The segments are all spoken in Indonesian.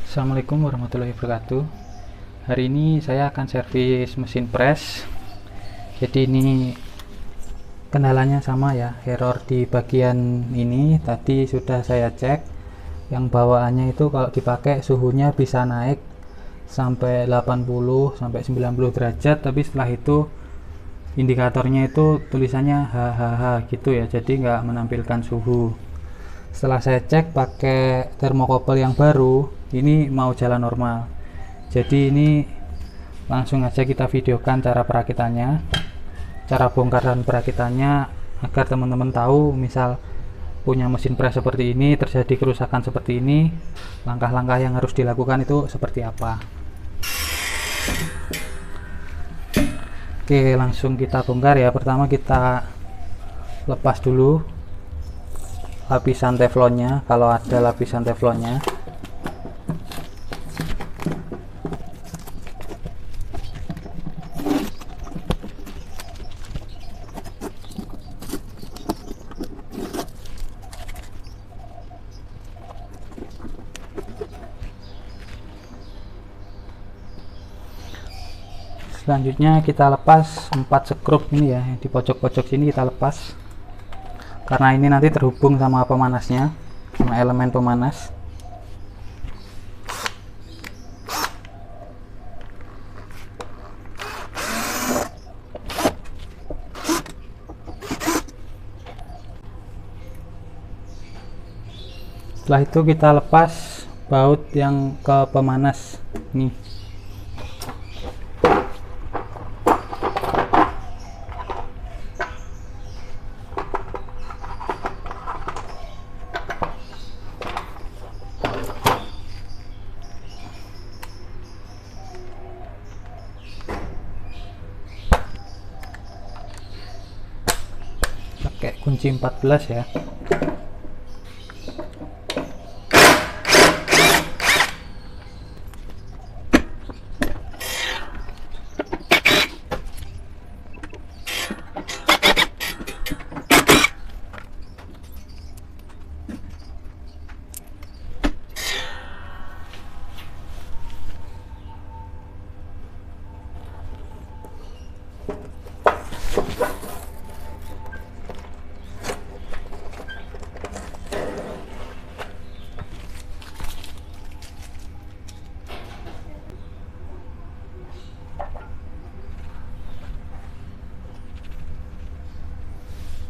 Assalamualaikum warahmatullahi wabarakatuh. Hari ini saya akan servis mesin press. Jadi ini kendalanya sama ya, error di bagian ini. Tadi sudah saya cek, yang bawaannya itu kalau dipakai suhunya bisa naik sampai 80 sampai 90 derajat, tapi setelah itu indikatornya itu tulisannya HHH gitu ya, jadi nggak menampilkan suhu. Setelah saya cek pakai thermocouple yang baru, ini mau jalan normal. Jadi ini langsung aja kita videokan cara perakitannya, cara bongkar dan perakitannya, agar teman-teman tahu misal punya mesin press seperti ini terjadi kerusakan seperti ini, langkah-langkah yang harus dilakukan itu seperti apa. Oke, langsung kita bongkar ya. Pertama kita lepas dulu lapisan teflonnya, kalau ada lapisan teflonnya. Selanjutnya kita lepas 4 skrup ini ya, di pojok-pojok sini kita lepas, karena ini nanti terhubung sama pemanasnya, sama elemen pemanas. Setelah itu kita lepas baut yang ke pemanas nih. Pakai kunci 14 ya.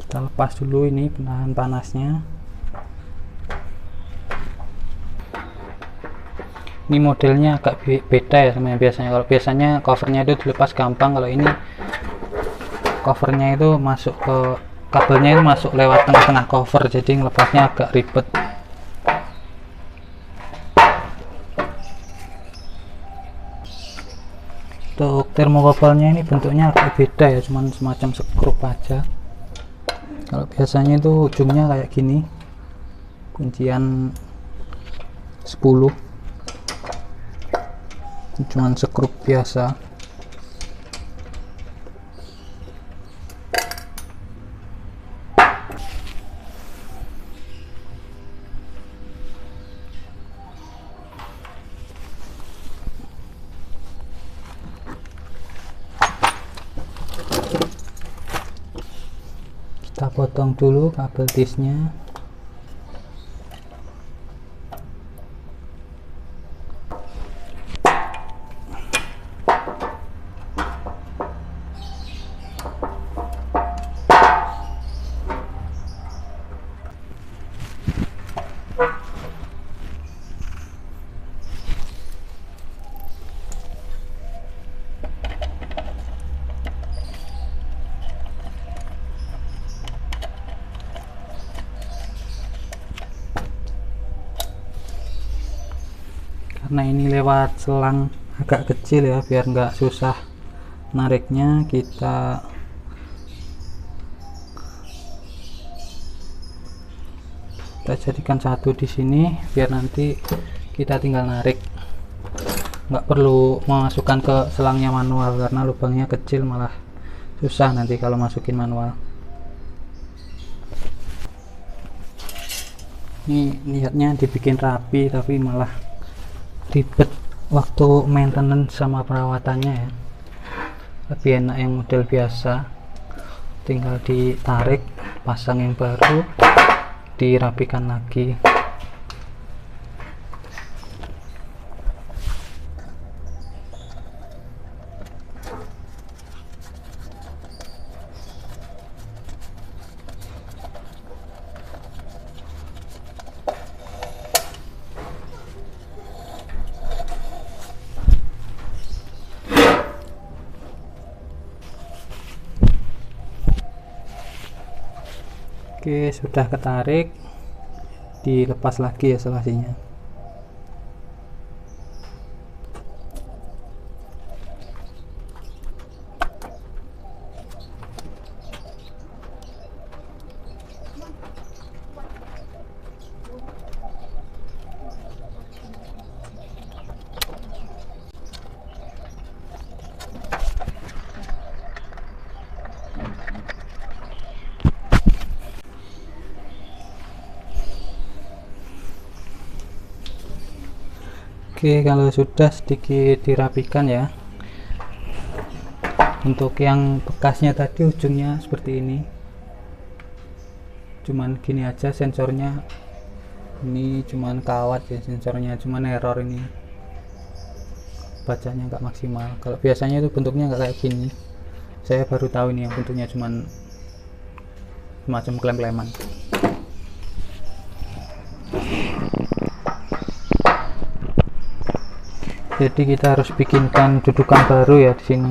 Kita lepas dulu ini penahan panasnya. Ini modelnya agak beda ya sama yang biasanya. Kalau biasanya covernya itu dilepas gampang, kalau ini covernya itu masuk ke kabelnya, itu masuk lewat tengah-tengah cover, jadi ngelepasnya agak ribet. Untuk thermocouple-nya ini bentuknya agak beda ya, cuman semacam skrup aja. Kalau biasanya itu ujungnya kayak gini, kuncian 10, cuman skrup biasa. Kita potong dulu kabel disnya. Karena ini lewat selang agak kecil ya, biar nggak susah nariknya, kita jadikan satu di sini, biar nanti kita tinggal narik, nggak perlu memasukkan ke selangnya manual, karena lubangnya kecil malah susah nanti kalau masukin manual. Ini niatnya dibikin rapi tapi malah ribet waktu maintenance sama perawatannya ya. Lebih enak yang model biasa, tinggal ditarik, pasang yang baru, dirapikan lagi. Oke, sudah ketarik, dilepas lagi ya selasinya. Oke, kalau sudah sedikit dirapikan ya. Untuk yang bekasnya tadi ujungnya seperti ini. Cuman gini aja sensornya. Ini cuman kawat ya sensornya, cuman error ini. Bacanya nggak maksimal. Kalau biasanya itu bentuknya nggak kayak gini. Saya baru tahu ini yang bentuknya cuman semacam klem-kleman. Jadi kita harus bikinkan dudukan baru ya di sini.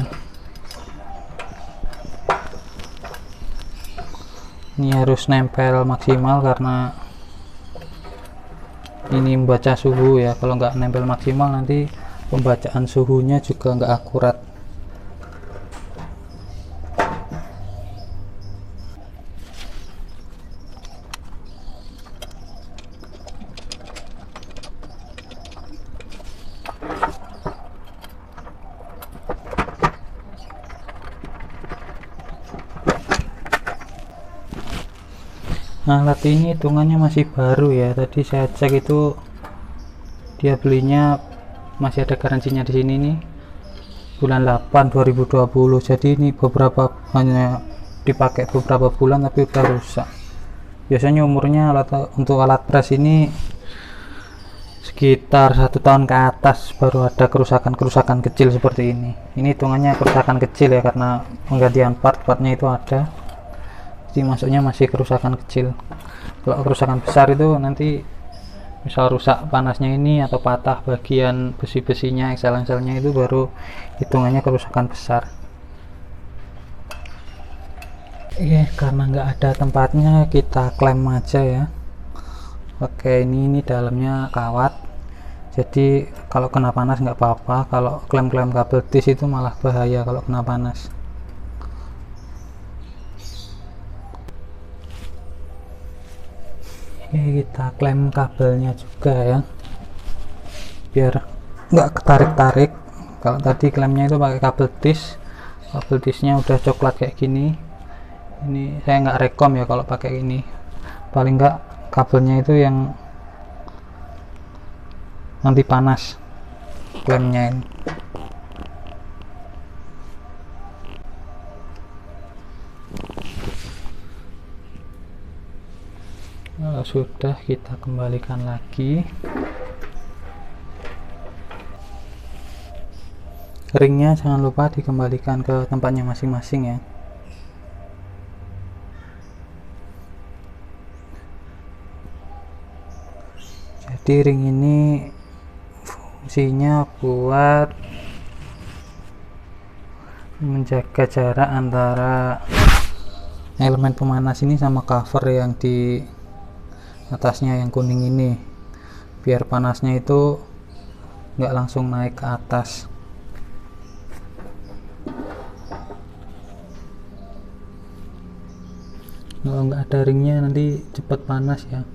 Ini harus nempel maksimal karena ini membaca suhu ya. Kalau nggak nempel maksimal nanti pembacaan suhunya juga nggak akurat. Nah, alat ini hitungannya masih baru ya. Tadi saya cek itu dia belinya masih ada garansinya di sini nih. Bulan 8 2020. Jadi ini beberapa hanya dipakai beberapa bulan tapi udah rusak. Biasanya umurnya untuk alat press ini sekitar 1 tahun ke atas baru ada kerusakan-kerusakan kecil seperti ini. Ini hitungannya kerusakan kecil ya karena penggantian part-partnya itu ada. Masuknya masih kerusakan kecil. Kalau kerusakan besar itu nanti misal rusak panasnya ini atau patah bagian besi-besinya, engsel-engselnya, itu baru hitungannya kerusakan besar. Karena nggak ada tempatnya kita klem aja ya. Oke, ini dalamnya kawat, jadi kalau kena panas nggak apa-apa. Kalau klem-klem kabel tis itu malah bahaya kalau kena panas. Kita klem kabelnya juga ya biar nggak ketarik-tarik. Kalau tadi klemnya itu pakai kabel tisnya udah coklat kayak gini. Ini saya nggak rekom ya kalau pakai ini, paling nggak kabelnya itu yang anti panas klemnya ini. Kalau sudah, kita kembalikan lagi. Ringnya jangan lupa dikembalikan ke tempatnya masing-masing ya. Jadi ring ini fungsinya buat menjaga jarak antara elemen pemanas ini sama cover yang di atasnya yang kuning ini, biar panasnya itu nggak langsung naik ke atas. Kalau nggak ada ringnya nanti cepat panas ya.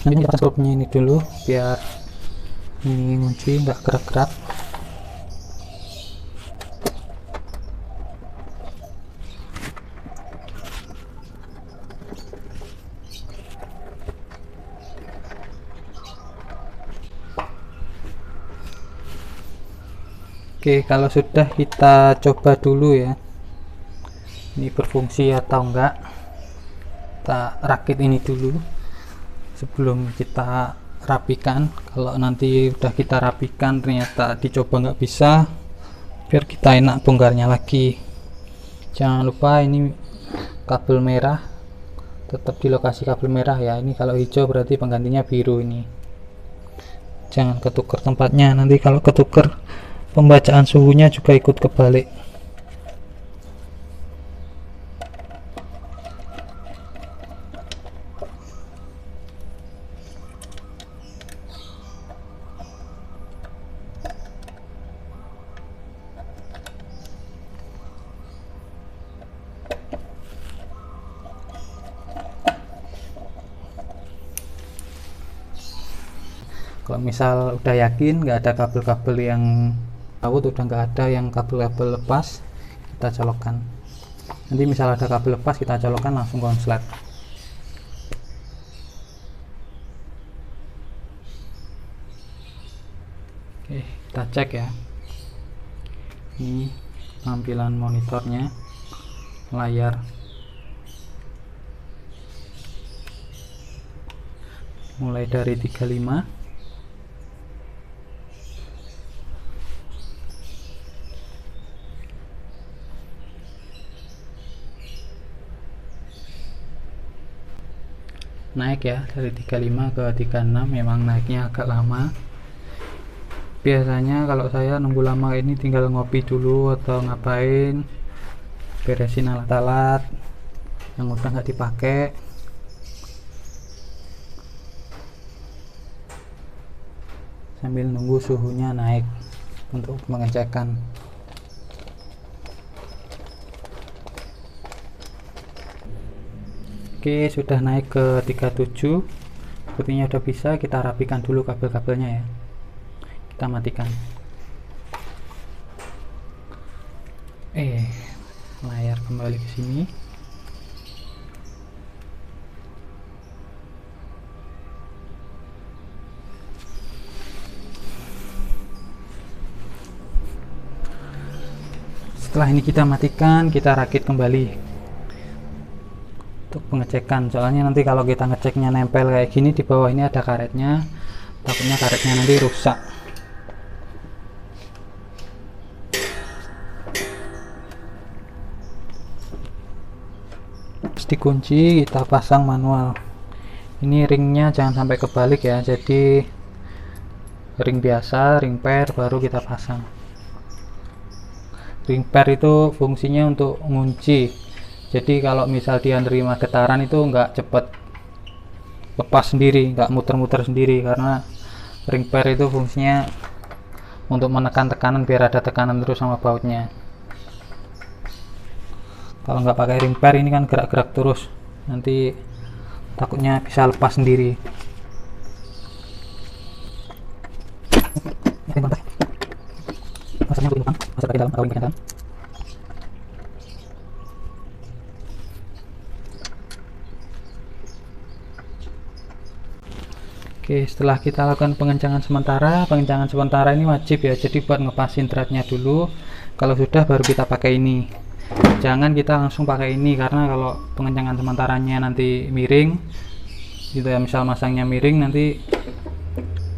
Nanti kita skrupnya ini dulu biar ini ngunci nggak gerak-gerak. Oke, kalau sudah kita coba dulu ya, ini berfungsi atau enggak. Kita rakit ini dulu sebelum kita rapikan. Kalau nanti udah kita rapikan ternyata dicoba nggak bisa, biar kita enak bongkarnya lagi. Jangan lupa ini kabel merah tetap di lokasi kabel merah ya. Ini kalau hijau berarti penggantinya biru. Ini jangan ketukar tempatnya, nanti kalau ketukar pembacaan suhunya juga ikut kebalik. Kalau misal udah yakin nggak ada kabel-kabel yang out, udah nggak ada yang kabel-kabel lepas, kita colokkan. Nanti misal ada kabel lepas, kita colokkan langsung konslet. Oke, kita cek ya. Ini tampilan monitornya, layar mulai dari 35, naik ya, dari 35 ke 36. Memang naiknya agak lama. Biasanya kalau saya nunggu lama ini tinggal ngopi dulu atau ngapain, beresin alat-alat yang udah nggak dipakai, sambil nunggu suhunya naik untuk mengecekkan. Oke, sudah naik ke 37, sepertinya udah bisa. Kita rapikan dulu kabel-kabelnya ya. Kita matikan. Layar kembali ke sini. Setelah ini kita matikan, kita rakit kembali untuk pengecekan. Soalnya nanti kalau kita ngeceknya nempel kayak gini, di bawah ini ada karetnya, takutnya karetnya nanti rusak. Terus dikunci, kita pasang manual. Ini ringnya jangan sampai kebalik ya, jadi ring biasa, ring per baru kita pasang. Ring per itu fungsinya untuk ngunci. Jadi kalau misal dia nerima getaran itu nggak cepet lepas sendiri, nggak muter-muter sendiri, karena ring per itu fungsinya untuk menekan tekanan biar ada tekanan terus sama bautnya. Kalau nggak pakai ring per ini kan gerak-gerak terus, nanti takutnya bisa lepas sendiri. Masuknya ke dalam, masuk ke dalam, atau ke dalam. Oke, setelah kita lakukan pengencangan sementara ini wajib ya, jadi buat ngepasin threadnya dulu. Kalau sudah baru kita pakai ini. Jangan kita langsung pakai ini, karena kalau pengencangan sementaranya nanti miring gitu ya, misal masangnya miring, nanti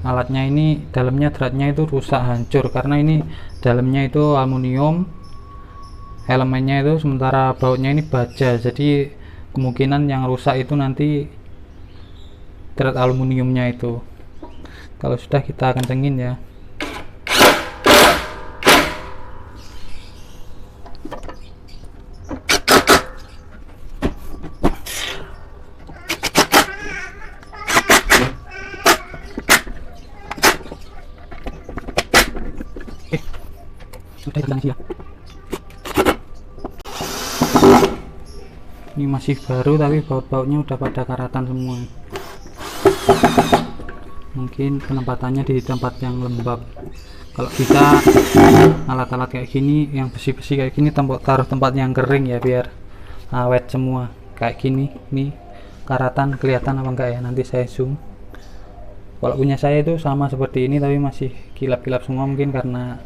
alatnya ini dalamnya threadnya itu rusak, hancur, karena ini dalamnya itu aluminium, elemennya itu, sementara bautnya ini baja, jadi kemungkinan yang rusak itu nanti thread aluminiumnya itu. Kalau sudah kita kencengin ya. Sudah hilang ya. Ini masih baru tapi baut-bautnya udah pada karatan semua. Mungkin penempatannya di tempat yang lembab. Kalau bisa alat-alat kayak gini, yang besi-besi kayak gini, taruh tempat yang kering ya, biar awet semua. Kayak gini nih, karatan kelihatan apa enggak ya, nanti saya zoom. Kalau punya saya itu sama seperti ini tapi masih kilap-kilap semua, mungkin karena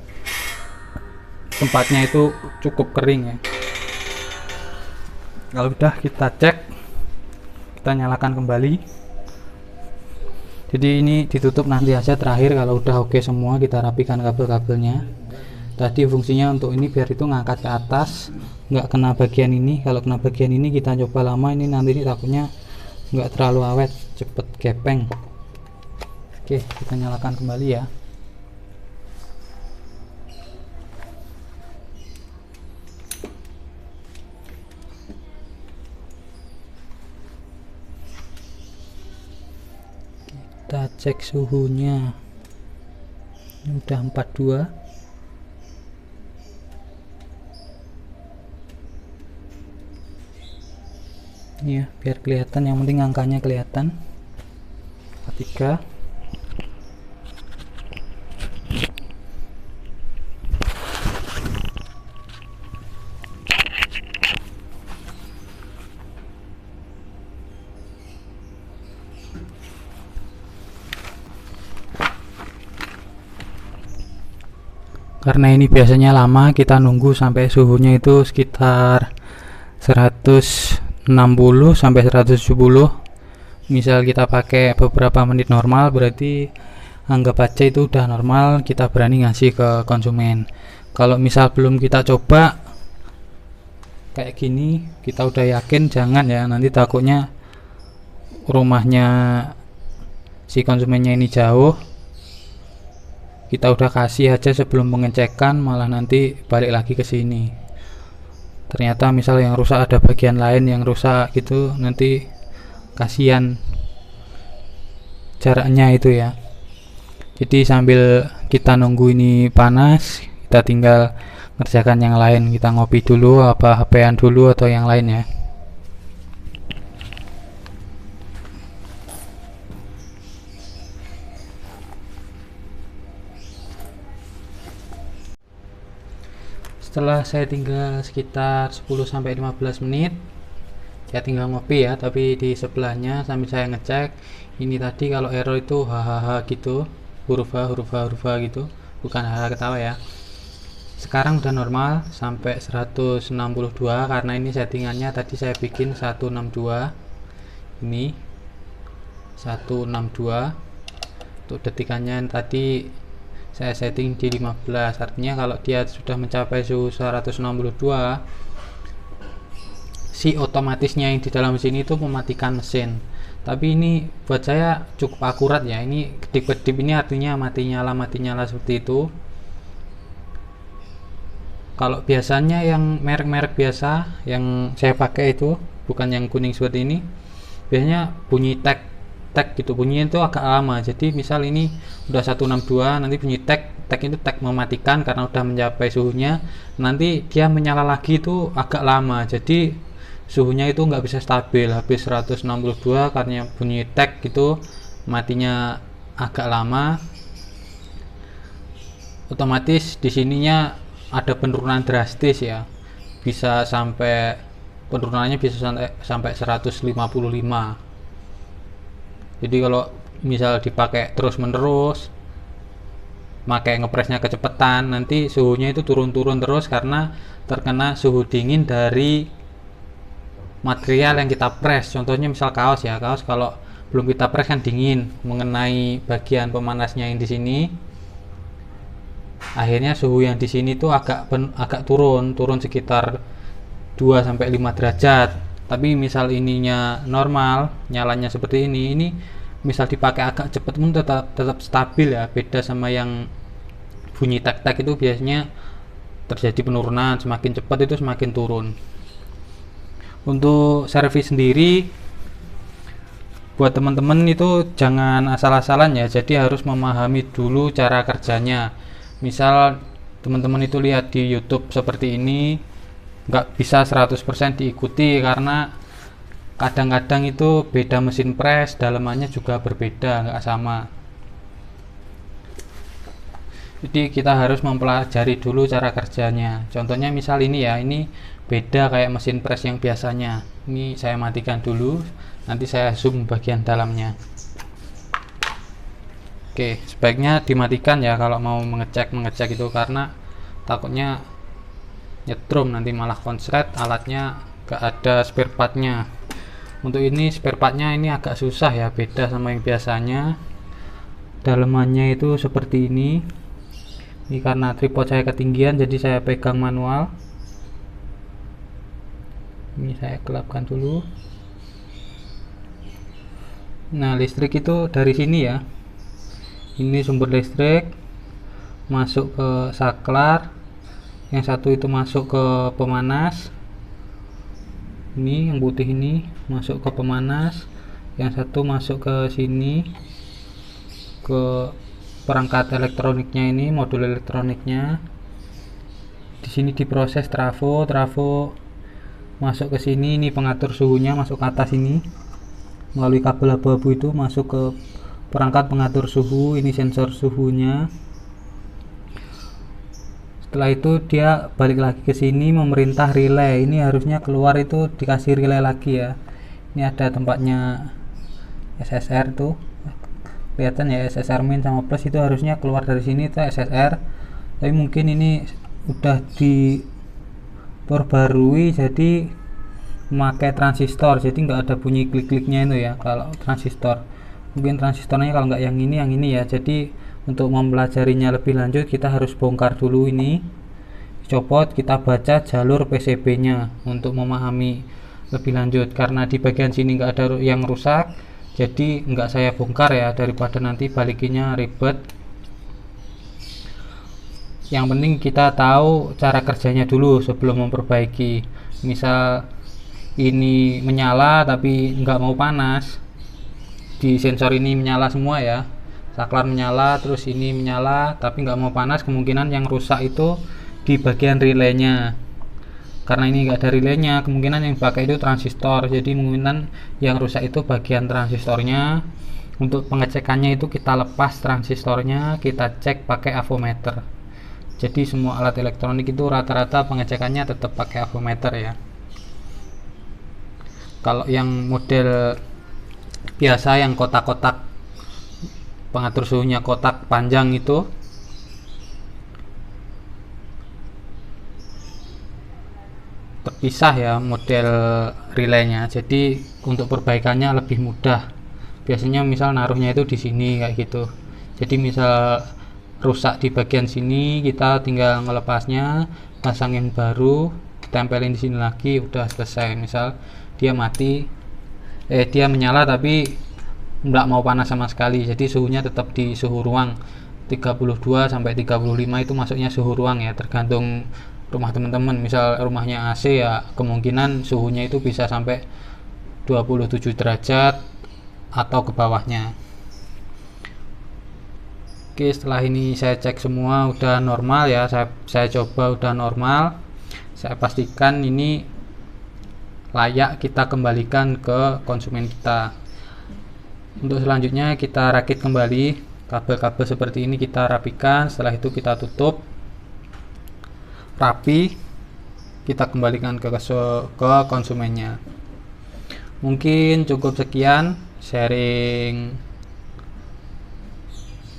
tempatnya itu cukup kering ya. Kalau udah kita cek, kita nyalakan kembali. Jadi ini ditutup nanti aja terakhir. Kalau udah oke semua, kita rapikan kabel-kabelnya. Tadi fungsinya untuk ini biar itu ngangkat ke atas, nggak kena bagian ini. Kalau kena bagian ini kita coba lama, ini nanti ini takutnya nggak terlalu awet, cepet gepeng. Oke, kita nyalakan kembali ya. Kita cek suhunya, ini udah 42. Ini ya, biar kelihatan, yang penting angkanya kelihatan. 43. Karena ini biasanya lama, kita nunggu sampai suhunya itu sekitar 160 sampai 170. Misal kita pakai beberapa menit normal, berarti anggap aja itu udah normal, kita berani ngasih ke konsumen. Kalau misal belum kita coba kayak gini, kita udah yakin, jangan ya, nanti takutnya rumahnya si konsumennya ini jauh, kita udah kasih aja sebelum pengecekan, malah nanti balik lagi ke sini. Ternyata misal yang rusak ada bagian lain yang rusak gitu, nanti kasihan jaraknya itu ya. Jadi sambil kita nunggu ini panas, kita tinggal ngerjakan yang lain. Kita ngopi dulu, apa HP-an dulu atau yang lain ya. Setelah saya tinggal sekitar 10-15 menit, saya tinggal ngopi ya, tapi di sebelahnya sambil saya ngecek. Ini tadi kalau error itu hahaha gitu, huruf H gitu, bukan hahaha ketawa ya. Sekarang udah normal sampai 162, karena ini settingannya tadi saya bikin 162. Ini 162 untuk detikannya tadi saya setting di 15. Artinya kalau dia sudah mencapai suhu 162, si otomatisnya yang di dalam sini itu mematikan mesin. Tapi ini buat saya cukup akurat ya. Ini kedip-kedip ini artinya mati nyala seperti itu. Kalau biasanya yang merek-merek biasa yang saya pakai itu, bukan yang kuning seperti ini, biasanya bunyi tag gitu, bunyinya itu agak lama. Jadi misal ini udah 162, nanti bunyi tag itu tag mematikan karena udah mencapai suhunya, nanti dia menyala lagi itu agak lama, jadi suhunya itu nggak bisa stabil. Habis 162 karena bunyi tag gitu, matinya agak lama, otomatis di sininya ada penurunan drastis ya, bisa sampai penurunannya bisa sampai 155. Jadi kalau misal dipakai terus menerus, pakai ngepresnya kecepatan, nanti suhunya itu turun-turun terus karena terkena suhu dingin dari material yang kita press. Contohnya misal kaos ya, kaos kalau belum kita press kan dingin, mengenai bagian pemanasnya yang di sini, akhirnya suhu yang di sini tuh agak turun sekitar 2-5 derajat. Tapi misal ininya normal, nyalanya seperti ini misal dipakai agak cepat pun tetap stabil ya. Beda sama yang bunyi tag itu biasanya terjadi penurunan, semakin cepat itu semakin turun. Untuk servis sendiri buat teman-teman itu jangan asal-asalan ya, jadi harus memahami dulu cara kerjanya. Misal teman-teman itu lihat di YouTube seperti ini, nggak bisa 100% diikuti karena kadang-kadang itu beda mesin press, dalamannya juga berbeda, nggak sama. Jadi kita harus mempelajari dulu cara kerjanya. Contohnya misal ini ya, ini beda kayak mesin press yang biasanya. Ini saya matikan dulu, nanti saya zoom bagian dalamnya. Oke, sebaiknya dimatikan ya kalau mau mengecek itu, karena takutnya nyetrum, nanti malah konslet, alatnya gak ada spare partnya. Untuk ini spare partnya ini agak susah ya, beda sama yang biasanya. Dalemannya itu seperti ini karena tripod saya ketinggian jadi saya pegang manual. Ini saya gelapkan dulu. Nah, listrik itu dari sini ya, ini sumber listrik masuk ke saklar, yang satu itu masuk ke pemanas, ini yang putih ini masuk ke pemanas, yang satu masuk ke sini ke perangkat elektroniknya, ini modul elektroniknya. Di sini diproses trafo masuk ke sini, ini pengatur suhunya masuk ke atas ini melalui kabel abu-abu itu masuk ke perangkat pengatur suhu, ini sensor suhunya. Setelah itu dia balik lagi ke sini memerintah relay, ini harusnya keluar itu dikasih relay lagi ya. Ini ada tempatnya SSR tuh, kelihatan ya, SSR min sama plus itu harusnya keluar dari sini itu SSR, tapi mungkin ini udah diperbarui jadi memakai transistor, jadi nggak ada bunyi klik-kliknya itu ya kalau transistor. Mungkin transistornya kalau nggak yang ini ya. Jadi untuk mempelajarinya lebih lanjut kita harus bongkar dulu ini, copot, kita baca jalur PCB nya untuk memahami lebih lanjut. Karena di bagian sini nggak ada yang rusak, jadi nggak saya bongkar ya, daripada nanti balikinnya ribet. Yang penting kita tahu cara kerjanya dulu sebelum memperbaiki. Misal ini menyala tapi nggak mau panas, di sensor ini menyala semua ya, saklar menyala, terus ini menyala tapi nggak mau panas, kemungkinan yang rusak itu di bagian relaynya. Karena ini nggak ada relaynya, kemungkinan yang dipakai itu transistor, jadi kemungkinan yang rusak itu bagian transistornya. Untuk pengecekannya itu kita lepas transistornya, kita cek pakai avometer. Jadi semua alat elektronik itu rata-rata pengecekannya tetap pakai avometer ya. Kalau yang model biasa yang kotak-kotak pengatur suhunya kotak panjang itu terpisah ya model relaynya, jadi untuk perbaikannya lebih mudah. Biasanya misal naruhnya itu di sini kayak gitu, jadi misal rusak di bagian sini kita tinggal melepasnya, pasang yang baru, tempelin di sini lagi, udah selesai. Misal dia mati, dia menyala tapi nggak mau panas sama sekali, jadi suhunya tetap di suhu ruang 32 sampai 35 itu masuknya suhu ruang ya, tergantung rumah teman-teman. Misal rumahnya AC ya kemungkinan suhunya itu bisa sampai 27 derajat atau ke bawahnya. Oke, setelah ini saya cek semua udah normal ya, saya coba udah normal, saya pastikan ini layak kita kembalikan ke konsumen kita. Untuk selanjutnya kita rakit kembali kabel-kabel seperti ini, kita rapikan, setelah itu kita tutup rapi, kita kembalikan ke konsumennya. Mungkin cukup sekian sharing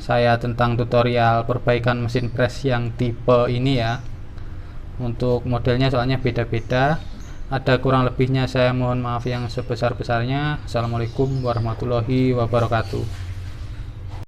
saya tentang tutorial perbaikan mesin press yang tipe ini ya. Untuk modelnya soalnya beda-beda, ada kurang lebihnya saya mohon maaf yang sebesar-besarnya. Assalamualaikum warahmatullahi wabarakatuh.